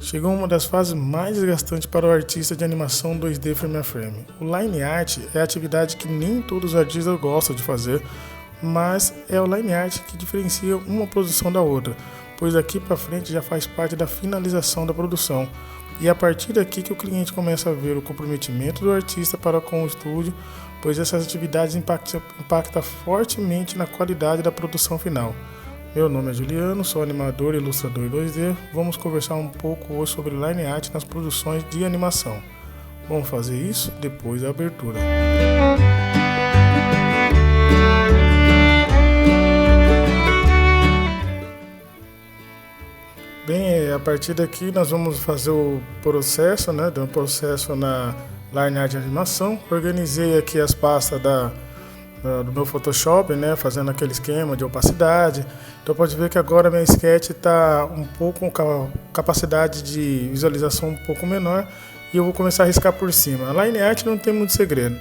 Chegou uma das fases mais desgastantes para o artista de animação 2D frame a frame. O line art é a atividade que nem todos os artistas gostam de fazer, mas é o line art que diferencia uma produção da outra, pois daqui para frente já faz parte da finalização da produção. E é a partir daqui que o cliente começa a ver o comprometimento do artista para com o estúdio, pois essas atividades impactam fortemente na qualidade da produção final. Meu nome é Juliano, sou animador e ilustrador 2D. Vamos conversar um pouco hoje sobre line art nas produções de animação. Vamos fazer isso depois da abertura. Bem, a partir daqui nós vamos fazer o processo, do processo na line art de animação. Organizei aqui as pastas do meu Photoshop, fazendo aquele esquema de opacidade. Então pode ver que agora minha sketch está um pouco com capacidade de visualização um pouco menor e eu vou começar a riscar por cima. A line art não tem muito segredo.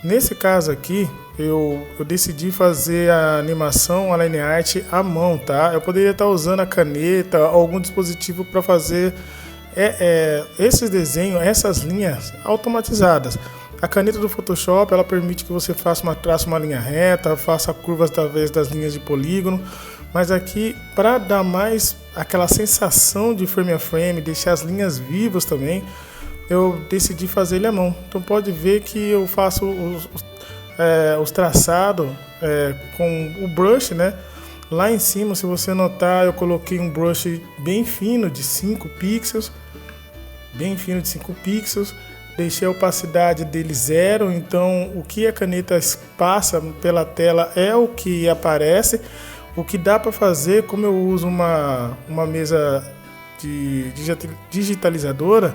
Nesse caso aqui, eu decidi fazer a animação, a line art à mão, tá? Eu poderia estar usando a caneta, algum dispositivo para fazer esses desenhos, essas linhas automatizadas. A caneta do Photoshop, ela permite que você trace uma linha reta, faça curvas através das linhas de polígono, mas aqui, para dar mais aquela sensação de frame a frame, deixar as linhas vivas também, eu decidi fazer ele à mão. Então pode ver que eu faço os traçados com o brush, Lá em cima, se você notar, eu coloquei um brush bem fino de 5 pixels, deixei a opacidade dele 0, então o que a caneta passa pela tela é o que aparece. O que dá para fazer, como eu uso uma mesa de digitalizadora,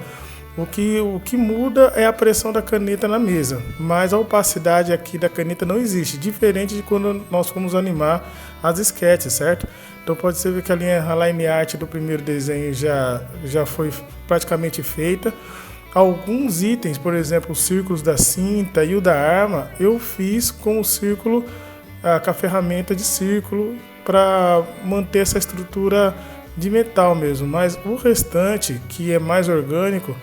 o que muda é a pressão da caneta na mesa, mas a opacidade aqui da caneta não existe, diferente de quando nós fomos animar as sketches, certo? Então pode ser que a line art do primeiro desenho já foi praticamente feita. Alguns itens, por exemplo, os círculos da cinta e o da arma, eu fiz com o círculo, com a ferramenta de círculo, para manter essa estrutura de metal mesmo. Mas o restante, que é mais orgânico,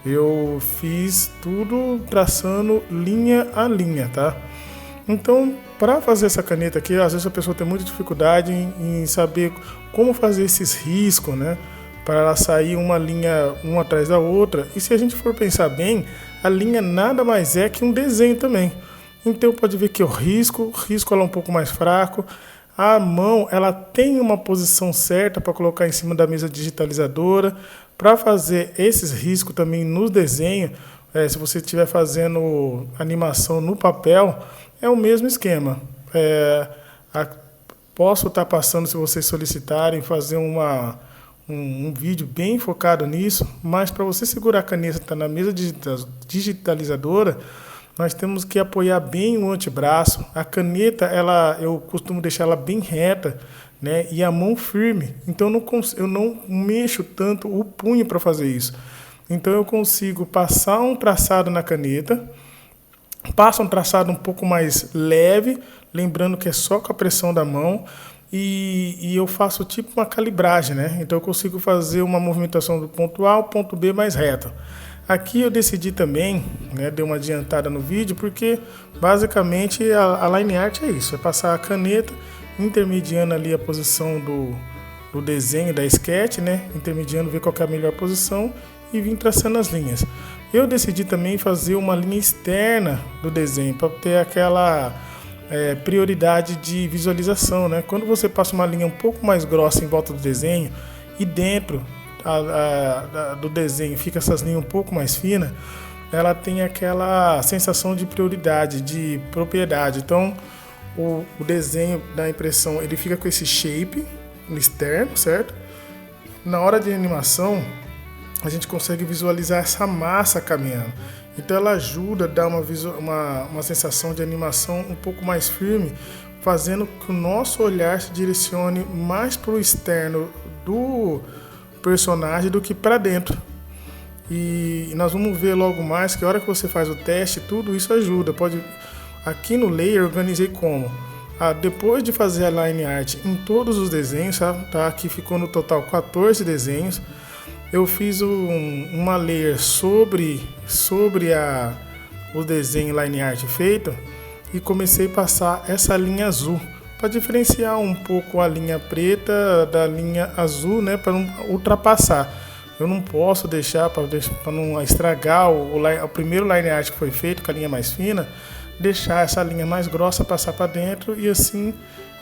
eu fiz tudo traçando linha a linha, tá? Então, para fazer essa caneta aqui, às vezes a pessoa tem muita dificuldade em saber como fazer esses riscos, para ela sair uma linha uma atrás da outra. E se a gente for pensar bem, a linha nada mais é que um desenho também. Então pode ver que o risco ela é um pouco mais fraco. A mão, ela tem uma posição certa para colocar em cima da mesa digitalizadora. Para fazer esses riscos também no desenho, se você estiver fazendo animação no papel, é o mesmo esquema. Posso estar passando, se vocês solicitarem, fazer um vídeo bem focado nisso, mas para você segurar a caneta na mesa digitalizadora, nós temos que apoiar bem o antebraço. A caneta, eu costumo deixar ela bem reta, e a mão firme. Então eu não mexo tanto o punho para fazer isso. Então eu consigo passar um traçado na caneta, passo um traçado um pouco mais leve, lembrando que é só com a pressão da mão, e eu faço tipo uma calibragem, Então eu consigo fazer uma movimentação do ponto A ao ponto B mais reto. Aqui eu decidi também, dei uma adiantada no vídeo, porque basicamente a line art é isso, é passar a caneta, intermediando ali a posição do desenho, da sketch, intermediando, ver qual que é a melhor posição e vir traçando as linhas. Eu decidi também fazer uma linha externa do desenho, para ter aquela prioridade de visualização, Quando você passa uma linha um pouco mais grossa em volta do desenho e dentro do desenho fica essas linhas um pouco mais finas, ela tem aquela sensação de prioridade, de propriedade. Então o desenho da impressão, ele fica com esse shape externo, certo? Na hora de animação, a gente consegue visualizar essa massa caminhando. Então ela ajuda a dar uma sensação de animação um pouco mais firme, fazendo que o nosso olhar se direcione mais para o externo do personagem do que para dentro. E nós vamos ver logo mais que a hora que você faz o teste, tudo isso ajuda. Aqui no layer eu organizei como? Depois de fazer a line art em todos os desenhos, tá? Aqui ficou no total 14 desenhos. eu fiz uma layer sobre o desenho line art feito e comecei a passar essa linha azul para diferenciar um pouco a linha preta da linha azul, né, para não ultrapassar. Eu não posso deixar, para não estragar o primeiro line art que foi feito com a linha mais fina, deixar essa linha mais grossa passar para dentro e assim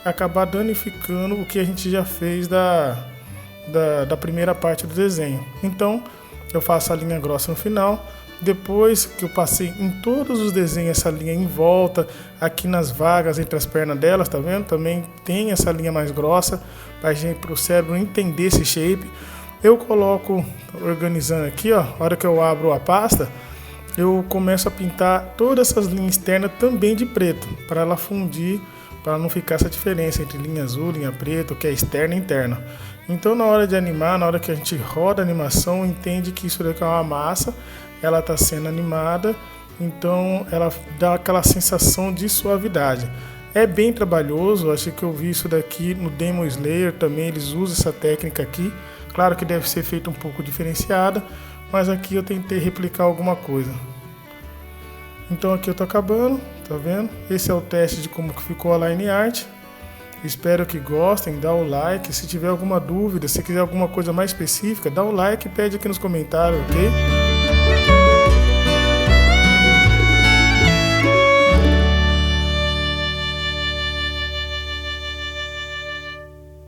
acabar danificando o que a gente já fez da primeira parte do desenho. Então eu faço a linha grossa no final. Depois que eu passei em todos os desenhos essa linha em volta, aqui nas vagas entre as pernas delas, tá vendo? Também tem essa linha mais grossa para o cérebro entender esse shape. Eu coloco, organizando aqui, ó, a hora que eu abro a pasta, eu começo a pintar todas essas linhas externas também de preto, para ela fundir, para não ficar essa diferença entre linha azul, linha preta, que é externa e interna. Então na hora de animar, na hora que a gente roda a animação, entende que isso daqui é uma massa, ela está sendo animada, então ela dá aquela sensação de suavidade. É bem trabalhoso, acho que eu vi isso daqui no Demon Slayer também, eles usam essa técnica aqui. Claro que deve ser feita um pouco diferenciada, mas aqui eu tentei replicar alguma coisa. Então aqui eu tô acabando, tá vendo? Esse é o teste de como que ficou a line art. Espero que gostem, dá o like. Se tiver alguma dúvida, se quiser alguma coisa mais específica, dá o like e pede aqui nos comentários, ok?